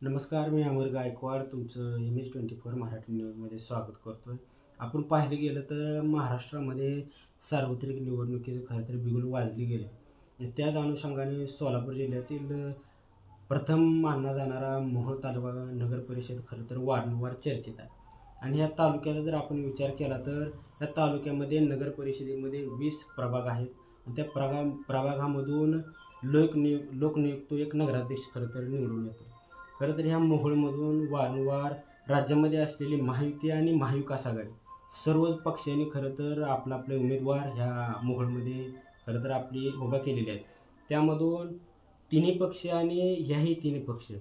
नमस्कार, मी अमर गायकवाड तुमचं MS24 मराठी न्यूजमध्ये स्वागत करतोय. आपण पाहिलं गेलं तर महाराष्ट्रामध्ये सार्वत्रिक निवडणुकीचं खरं तर बिगुल वाजली गेली. आणि त्याच अनुषंगाने सोलापूर जिल्ह्यातील प्रथम मानला जाणारा मोहोळ तालुका नगर परिषद खरं तर वारंवार चर्चेत आहे. आणि ह्या तालुक्याचा जर आपण विचार केला तर या तालुक्यामध्ये नगर परिषदेमध्ये 20 प्रभाग आहेत. आणि त्या प्रभागामधून लोकनियुक्त एक नगराध्यक्ष खरं तर निवडून येतो. खरं तर ह्या मोहोळमधून वारंवार राज्यामध्ये असलेली महायुती आणि महाविकास आघाडी सर्वच पक्षांनी खरं तर आपले उमेदवार ह्या मोहोळमध्ये खरं तर आपली उभा केलेली आहेत. त्यामधून तिन्ही पक्ष आणि ह्याही तिन्ही पक्ष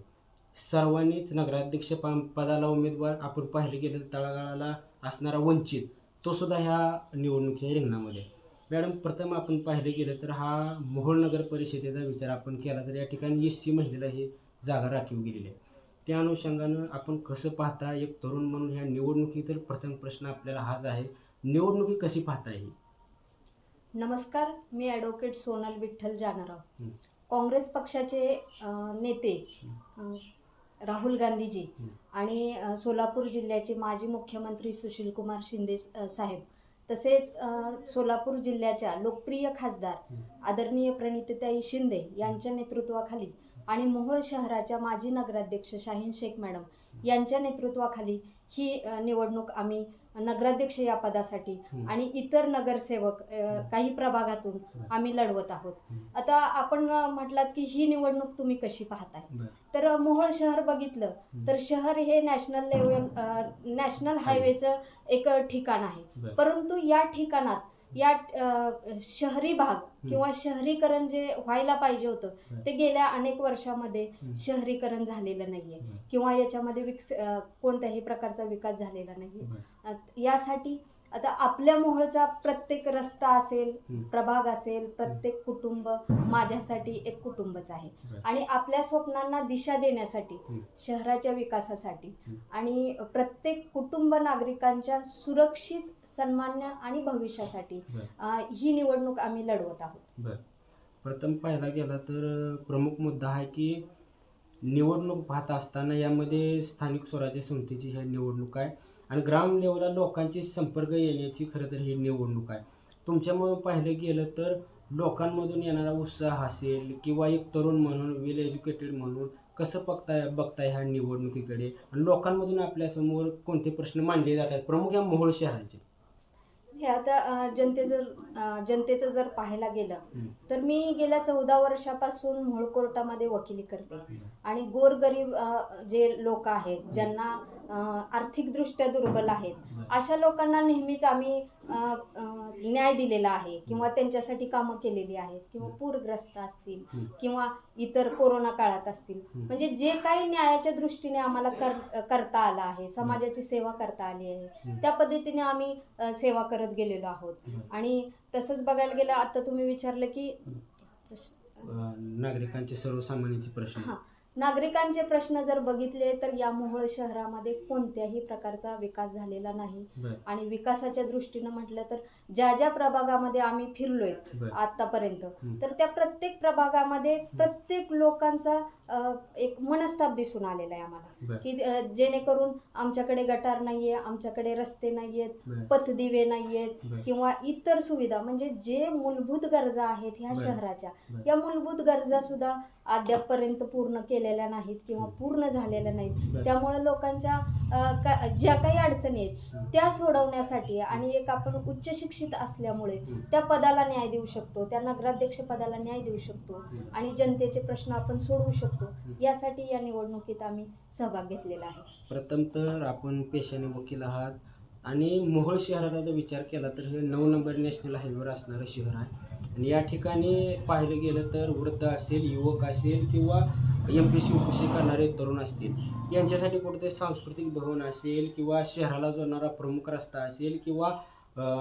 सर्वांनीच नगराध्यक्ष पदाला उमेदवार आपण पाहिलं गेलं तर तळागाळाला असणारा वंचित तो सुद्धा ह्या निवडणुकीच्या रिंगणामध्ये आहे. मॅडम, प्रथम आपण पाहिलं गेलं तर हा मोहोळ नगर परिषदेचा विचार आपण केला तर या ठिकाणी SC महिलेला ही जागा राखीव गेलेली आहे. त्या अनुषंगानं आपण कसं पाहता, एक तरुण म्हणून ह्या निवडणुकीतील प्रथम प्रश्न आपल्याला हाच आहे, निवडणुकी कशी पाहता ही? नमस्कार, मी ॲडव्होकेट सोनल विठ्ठल जानराव. हं. काँग्रेस पक्षाचे नेते राहुल गांधीजी हं. आणि सोलापूर जिल्ह्याचे माजी मुख्यमंत्री सुशीलकुमार शिंदे साहेब, तसेच सोलापूर जिल्ह्याच्या लोकप्रिय खासदार आदरणीय प्रणितीताई शिंदे यांच्या नेतृत्वाखाली आणि मोहोळ शहराच्या माजी नगराध्यक्ष शाहीन शेख मॅडम यांच्या नेतृत्वाखाली ही निवडणूक आम्ही नगराध्यक्ष या पदासाठी आणि इतर नगरसेवक काही प्रभागातून आम्ही लढवत आहोत. आता आपण म्हटलात की ही निवडणूक तुम्ही कशी पाहताय, तर मोहोळ शहर बघितलं तर शहर हे नॅशनल हायवेचं एक ठिकाण आहे. परंतु या ठिकाणात शहरी भाग किंवा शहरीकरण जे व्हायला पाहिजे होतं ते गेल्या अनेक वर्षामध्ये शहरीकरण झालेलं नाहीये किंवा याच्यामध्ये कोणत्याही प्रकारचा विकास झालेला नाहीये. यासाठी आता आपल्या मोहोळचा प्रत्येक रस्ता असेल, प्रभाग असेल, प्रत्येक कुटुंब माझ्यासाठी एक कुटुंबच आहे. आणि आपल्या स्वप्नांना दिशा देण्यासाठी, शहराच्या विकासासाठी आणि प्रत्येक कुटुंब नागरिकांच्या सुरक्षित, सन्मान्य आणि भविष्यासाठी ही निवडणूक आम्ही लढवत आहोत. प्रथम पाहायला गेला तर प्रमुख मुद्दा आहे की निवडणूक पाहत असताना यामध्ये स्थानिक स्वराज्य संस्थेची ही निवडणूक आहे आणि ग्राउंड लेवलला लोकांची संपर्क येण्याची खरं तर ही निवडणूक आहे. तुमच्यामुळे पाहिलं गेलं तर लोकांमधून येणारा उत्साह असेल किंवा एक तरुण म्हणून, वेल एज्युकेटेड म्हणून कसं बघताय ह्या निवडणुकीकडे आणि लोकांमधून आपल्यासमोर कोणते प्रश्न मांडले जातात प्रमुख या मोहोळ शहराचे? हे आता जनतेचं जर पाहायला गेलं तर मी गेल्या 14 वर्षापासून मोहोळ कोर्टामध्ये वकिली करते आणि गोरगरीब जे लोक आहेत, ज्यांना आर्थिकदृष्ट्या दुर्बल आहेत, अशा लोकांना नेहमीच आम्ही न्याय दिलेला आहे किंवा त्यांच्यासाठी कामं केलेली आहेत किंवा पूरग्रस्त असतील किंवा इतर कोरोना काळात असतील, म्हणजे जे काही न्यायाच्या दृष्टीने आम्हाला करता आलं आहे, समाजाची सेवा करता आली आहे, त्या पद्धतीने आम्ही सेवा करत गेलेलो आहोत. आणि तसंच बघायला गेलं, आता तुम्ही विचारलं की नागरिकांचे सर्वसामान्यांचे प्रश्न, नागरिकांचे प्रश्न जर बघितले तर या मोहोळ शहरामध्ये कोणत्याही प्रकारचा विकास झालेला नाही. आणि विकासाच्या दृष्टीनं म्हटलं तर ज्या ज्या प्रभागामध्ये आम्ही फिरलोय आतापर्यंत, तर त्या प्रत्येक प्रभागामध्ये प्रत्येक लोकांचा एक मनस्ताप दिसून आलेला आहे आम्हाला, की जेणेकरून आमच्याकडे गटार नाहीये, आमच्याकडे रस्ते नाहीयेत, पथदिवे नाहीयेत किंवा इतर सुविधा, म्हणजे जे मूलभूत गरजा आहेत ह्या शहराच्या, या मूलभूत गरजा सुद्धा अद्यापपर्यंत पूर्ण केलेल्या नाहीत किंवा पूर्ण झालेल्या नाहीत. त्यामुळे लोकांच्या ज्या काही अडचणी आहेत त्या सोडवण्यासाठी आणि एक आपण उच्च शिक्षित असल्यामुळे त्या पदाला न्याय देऊ शकतो, त्या नगराध्यक्ष पदाला न्याय देऊ शकतो आणि जनतेचे प्रश्न आपण सोडवू शकतो, यासाठी या निवडणुकीत आम्ही सहभाग घेतलेला आहे. प्रथम तर आपण पेशाने वकील आहात आणि मोहोळ शहराचा जर विचार केला तर हे 9 नंबर नॅशनल हायवेवर असणारं शहर आहे आणि या ठिकाणी पाहिलं गेलं तर वृद्ध असेल, युवक असेल किंवा MPSC UPSC करणारे तरुण असतील, यांच्यासाठी कुठेतरी सांस्कृतिक भवन असेल किंवा शहराला जोडणारा प्रमुख रस्ता असेल किंवा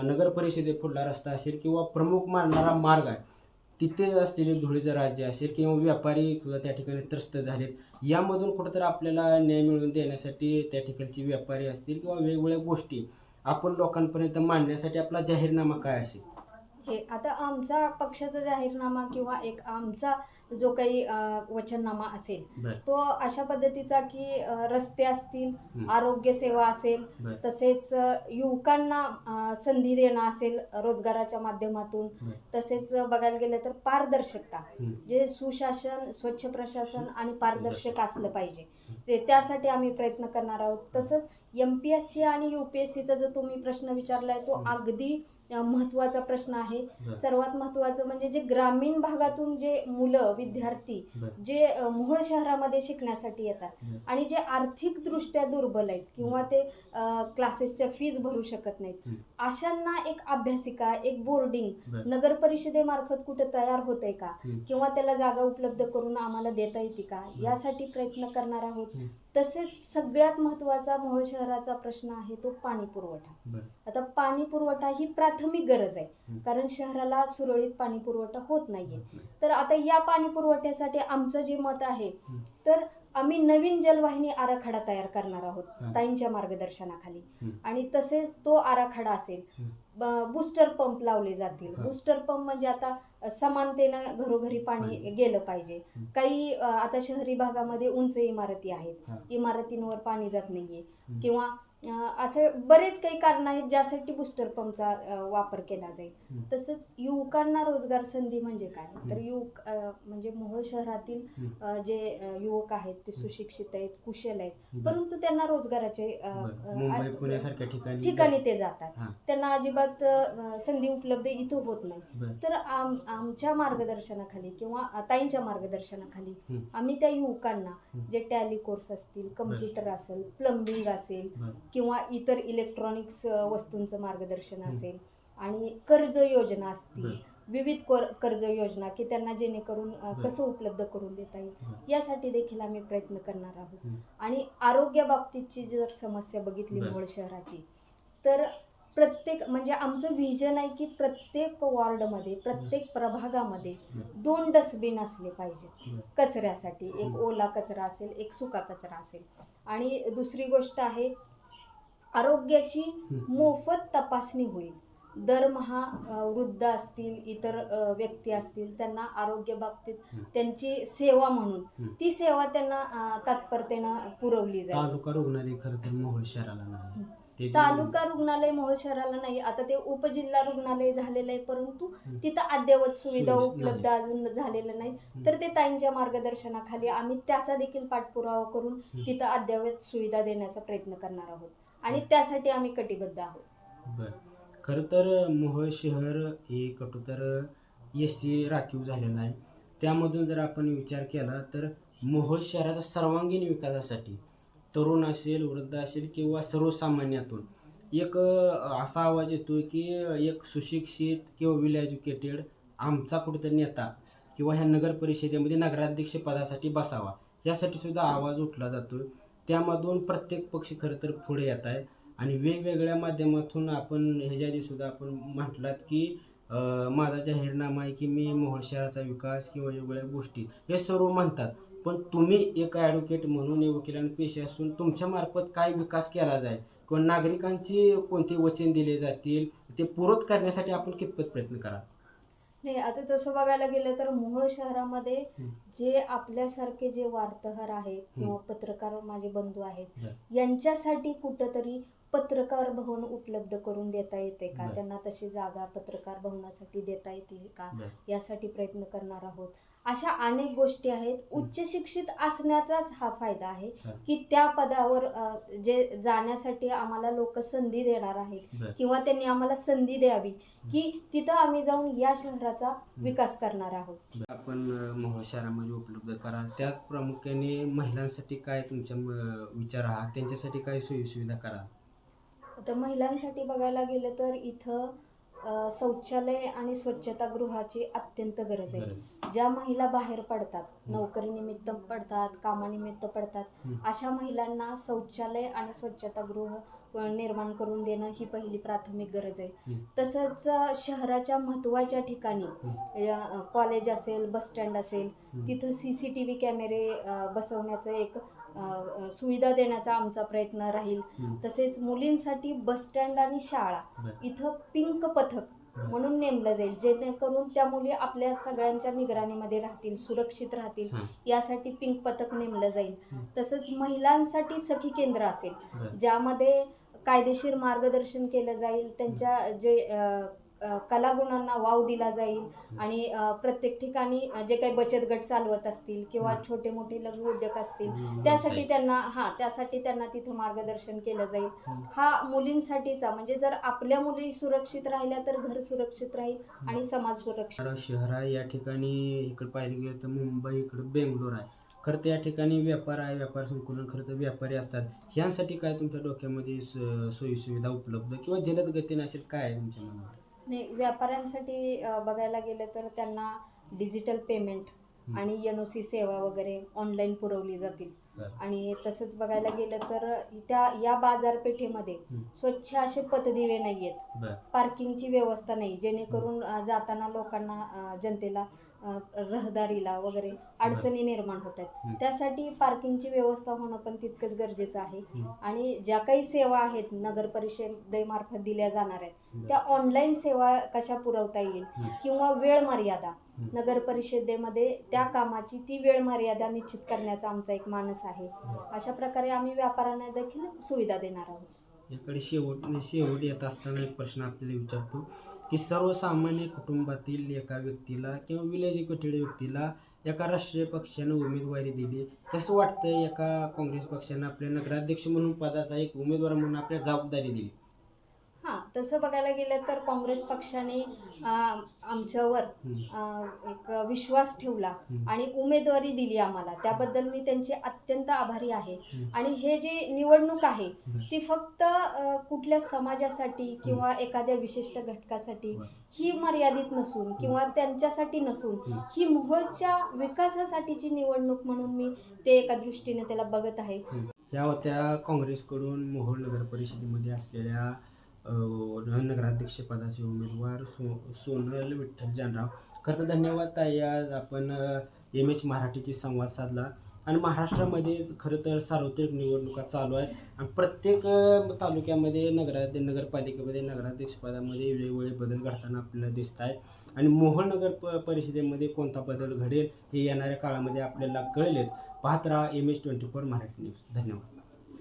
नगर परिषदेपुढला रस्ता असेल किंवा प्रमुख मानणारा मार्ग आहे, तिथे असलेले धुळीचं राज्य असेल किंवा व्यापारी सुद्धा त्या ठिकाणी त्रस्त झालेत, यामधून कुठंतरी आपल्याला न्याय मिळवून देण्यासाठी त्या ठिकाणचे व्यापारी असतील किंवा वेगवेगळ्या गोष्टी आपण लोकांपर्यंत मांडण्यासाठी आपला जाहीरनामा काय असेल? हे आता आमचा पक्षाचा जाहीरनामा किंवा एक आमचा जो काही वचननामा असेल बर तो अशा पद्धतीचा की रस्ते असतील, हं. आरोग्य सेवा असेल, बर तसेच युवकांना संधी देणं असेल रोजगाराच्या माध्यमातून, बर तसेच बघायला गेलं तर पारदर्शकता, हं. जे सुशासन, स्वच्छ प्रशासन आणि पारदर्शक असलं पाहिजे, हं. त्यासाठी आम्ही प्रयत्न करणार आहोत. तसंच MPSC आणि UPSCचा जो तुम्ही प्रश्न विचारलाय तो हं. अगदी महत्त्वाचा प्रश्न आहे. बर सर्वात महत्त्वाचं म्हणजे जे ग्रामीण भागातून जे मुलं, विद्यार्थी बर जे मोहोळ शहरामध्ये शिकण्यासाठी येतात बर आणि जे आर्थिकदृष्ट्या दुर्बल आहेत किंवा ते क्लासेसच्या फीज भरू शकत नाहीत, हं. अशांना एक अभ्यासिका, एक बोर्डिंग बर नगर परिषदेमार्फत कुठं तयार होतंय का, हं. किंवा त्याला जागा उपलब्ध करून आम्हाला देता येते का, बर. यासाठी प्रयत्न करणार आहोत. हं. तसेच सगळ्यात महत्त्वाचा मोहोळ शहराचा प्रश्न आहे तो पाणी पुरवठा. बर आता पाणी पुरवठा ही प्राथमिक गरज आहे, हं. कारण शहराला सुरळीत पाणी पुरवठा होत नाहीये. होत नाही. तर आता या पाणी पुरवठ्यासाठी आमचं जे मत आहे, हं. तर आम्ही नवीन जलवाहिनी आराखडा तयार करणार आहोत हं. ताईंच्या मार्गदर्शनाखाली. हं. आणि तसेच तो आराखडा असेल, हं. बूस्टर पंप लावले जातील. हं. बूस्टर पंप म्हणजे आता समानतेनं घरोघरी पाणी पाणी. गेलं पाहिजे. हं. काही आता शहरी भागामध्ये उंच इमारती आहेत, हं. इमारतींवर पाणी जात नाहीये, हं. किंवा असे बरेच काही कारण आहेत ज्यासाठी बूस्टर पंपचा वापर केला जाईल. हं. तसंच युवकांना रोजगार संधी म्हणजे काय, तर हं. युवक म्हणजे मोहोळ शहरातील हं. जे युवक आहेत ते सुशिक्षित आहेत, कुशल आहेत, बर परंतु त्यांना रोजगाराचे बर मुंबई पुण्यासारख्या ठिकाणी ठिकाणी ते जातात. हां त्यांना अजिबात संधी उपलब्ध इथं होत नाही. बर तर आमच्या मार्गदर्शनाखाली किंवा ताईंच्या मार्गदर्शनाखाली हं. आम्ही त्या युवकांना हं. जे टॅली कोर्स असतील, कम्प्युटर असेल, प्लंबिंग असेल, बर किंवा इतर इलेक्ट्रॉनिक्स वस्तूंचं मार्गदर्शन हं. असेल, आणि कर्ज योजना असतील, बर विविध कर्ज योजना की त्यांना जेणेकरून बर कसं उपलब्ध करून देता येईल, बर यासाठी देखील आम्ही प्रयत्न करणार आहोत. हं. आणि आरोग्याबाबतीतची जर समस्या बघितली बर मोहोळ शहराची, तर प्रत्येक म्हणजे आमचं व्हिजन आहे की प्रत्येक वॉर्डमध्ये, प्रत्येक प्रभागामध्ये बर 2 डस्टबिन असले पाहिजेत बर कचऱ्यासाठी. एक हं. ओला कचरा असेल, एक सुका कचरा असेल. आणि दुसरी गोष्ट आहे, आरोग्याची हं. मोफत तपासणी होईल. दरमहा वृद्ध असतील, इतर व्यक्ती असतील, त्यांना आरोग्य बाबतीत हं. त्यांची सेवा म्हणून हं. ती सेवा त्यांना तात्परतेनं पुरवली जाईल. तालुका रुग्णालय खरं तर मोहोळ शहराला नाही त्याची तालुका रुग्णालय मोहोळ शहराला नाही, आता ते उपजिल्हा रुग्णालय झालेलं आहे, परंतु हं. तिथं अद्ययावत सुविधा सोयी उपलब्ध नाहीत. अजून झालेल्या नाहीत. हं. तर ते ताईंच्या मार्गदर्शनाखाली आम्ही त्याचा देखील पाठपुरावा करून हं. तिथं अद्ययावत सुविधा देण्याचा प्रयत्न करणार आहोत, आणि हं. त्यासाठी आम्ही कटिबद्ध आहोत. बर खरं तर मोहोळ शहर हे कटुतर SC राखीव झालेलं आहे. त्यामधून जर आपण विचार केला तर मोहोळ शहराच्या सर्वांगीण विकासासाठी तरुण असेल, वृद्ध असेल किंवा सर्वसामान्यातून एक असा आवाज येतोय की एक सुशिक्षित किंवा वेल एज्युकेटेड आमचा कुठेतरी नेता किंवा ह्या नगर परिषदेमध्ये नगराध्यक्ष पदासाठी बसावा, यासाठी सुद्धा आवाज उठला जातोय. त्यामधून प्रत्येक पक्ष खरं तर पुढे येत आहे आणि वेगवेगळ्या माध्यमातून आपण ह्याच्या आधी सुद्धा आपण म्हटलात की माझा जाहीरनामा आहे की मी मोहोळ शहराचा विकास किंवा वेगवेगळ्या गोष्टी हे सर्व म्हणतात. पण तुम्ही एक ॲडव्होकेट म्हणून, एक वकिलांनी पेशा असून तुमच्या मार्फत काय विकास केला जाईल किंवा नागरिकांची कोणते वचन दिले जातील ते पूरक करण्यासाठी आपण कितपत प्रयत्न कराल? नाही, आता तसं बघायला गेलं तर मोहोळ शहरामध्ये हं. जे आपल्यासारखे जे वार्ताहर आहेत हं. किंवा पत्रकार माझे बंधू आहेत, बर यांच्यासाठी कुठंतरी पत्रकार भवन उपलब्ध करून देता येते का, बर त्यांना तशी जागा पत्रकार भवनासाठी देता येतील का, बर यासाठी प्रयत्न करणार आहोत. अशा अनेक गोष्टी आहेत. उच्च शिक्षित असण्याचाच हा फायदा आहे हं. की त्या पदावर जे जाण्यासाठी आम्हाला लोक संधी देणार आहेत, बर किंवा त्यांनी आम्हाला संधी द्यावी की तिथं आम्ही जाऊन या शहराचा विकास करणार आहोत. आपण मोहोळ शहरामध्ये उपलब्ध कराल. त्याच प्रामुख्याने महिलांसाठी काय तुमच्या विचार आहात, त्यांच्यासाठी काय सोयीसुविधा कराल? आता महिलांसाठी बघायला गेलं तर इथं शौचालय आणि स्वच्छतागृहाची अत्यंत गरज आहे. गरज ज्या महिला बाहेर पडतात, हं. नोकरीनिमित्त पडतात, कामानिमित्त पडतात, हं. अशा महिलांना शौचालय आणि स्वच्छतागृह निर्माण करून देणं ही पहिली प्राथमिक गरज आहे. हं. तसंच शहराच्या महत्त्वाच्या ठिकाणी कॉलेज असेल, बस स्टँड असेल, हं. तिथं CCTV कॅमेरे बसवण्याचं एक सुविधा देण्याचा आमचा प्रयत्न राहील. हं. तसेच मुलींसाठी बस स्टँड आणि शाळा बर इथं पिंक पथक म्हणून नेमलं जाईल, जेणेकरून त्या मुली आपल्या सगळ्यांच्या निगराणीमध्ये राहतील, सुरक्षित राहतील, हां. यासाठी पिंक पथक नेमलं जाईल. हं. तसंच महिलांसाठी सखी केंद्र असेल, बरं. ज्यामध्ये कायदेशीर मार्गदर्शन केलं जाईल, त्यांच्या जे कलागुणांना वाव दिला जाईल आणि प्रत्येक ठिकाणी जे काही बचत गट चालवत असतील किंवा हं. छोटे मोठे लघु उद्योग असतील, व्यवसाय. त्यासाठी त्यांना तिथं मार्गदर्शन केलं जाईल. हं. हा मुलींसाठीचा, म्हणजे जर आपल्या मुली सुरक्षित राहिल्या तर घर सुरक्षित राहील आणि समाज सुरक्षित. शहर आहे या ठिकाणी इकडे पाहिलं गेलं तर मुंबई, इकडं बेंगलोर आहे. खरं तर या ठिकाणी व्यापार आहे, व्यापार संकुलन खरं तर व्यापारी असतात. ह्यांसाठी काय तुमच्या डोक्यामध्ये सोयीसुविधा उपलब्ध किंवा जलद गतीने असेल काय आहे तुमच्या मनावर? नाही, व्यापाऱ्यांसाठी बघायला गेलं तर त्यांना डिजिटल पेमेंट आणि NOC सेवा वगैरे ऑनलाईन पुरवली जातील. बरं. आणि तसंच बघायला गेलं तर या बाजारपेठेमध्ये स्वच्छ असे पथदिवे नाही आहेत, बरं. पार्किंगची व्यवस्था नाही, जेणेकरून जाताना लोकांना जनतेला रहदारीला वगैरे अडचणी निर्माण होत आहेत. त्यासाठी पार्किंगची व्यवस्था होणं पण तितकंच गरजेचं आहे. आणि ज्या काही सेवा आहेत नगर परिषदेमार्फत दिल्या जाणार आहेत, त्या ऑनलाईन सेवा कशा पुरवता येईल किंवा वेळ मर्यादा, नगर परिषदेमध्ये त्या कामाची ती वेळ मर्यादा निश्चित करण्याचा आमचा एक मानस आहे. अशा प्रकारे आम्ही व्यापाऱ्यांना देखील सुविधा देणार आहोत. याकडे शेवट येत असताना एक प्रश्न आपल्याला विचारतो की सर्वसामान्य कुटुंबातील एका व्यक्तीला किंवा विलेज इक्विटेड व्यक्तीला एका राष्ट्रीय पक्षानं उमेदवारी दिली, कसं वाटतं एका काँग्रेस पक्षानं आपल्या नगराध्यक्ष म्हणून पदाचा एक उमेदवार म्हणून आपल्या जबाबदारी दिली? हां, तसं बघायला गेलं तर काँग्रेस पक्षाने आमच्यावर एक विश्वास ठेवला आणि उमेदवारी दिली आम्हाला. त्याबद्दल मी त्यांचे अत्यंत आभारी आहे. आणि हे जे निवडणूक आहे ती फक्त कुठल्या समाजासाठी किंवा एखाद्या विशिष्ट घटकासाठी ही मर्यादित नसून किंवा त्यांच्यासाठी नसून ही मोहोळच्या विकासासाठीची निवडणूक म्हणून मी ते एका दृष्टीने त्याला बघत आहे. ह्या होत्या काँग्रेसकडून मोहोळ नगर परिषदेमध्ये असलेल्या नगराध्यक्ष पदाचे उमेदवार सोनल विठ्ठल जानराव. खरं तर धन्यवाद ताई, आज आपण MH मराठीशी संवाद साधला. आणि महाराष्ट्रामध्ये खरं तर सार्वत्रिक निवडणुका चालू आहेत आणि प्रत्येक तालुक्यामध्ये नगरपालिकेमध्ये नगराध्यक्षपदामध्ये वेगवेगळे बदल घडताना आपल्याला दिसत आहेत. आणि मोहोळ नगर परिषदेमध्ये कोणता बदल घडेल हे येणाऱ्या काळामध्ये आपल्याला कळेलच. पाहत राहा MH 24 मराठी न्यूज. धन्यवाद.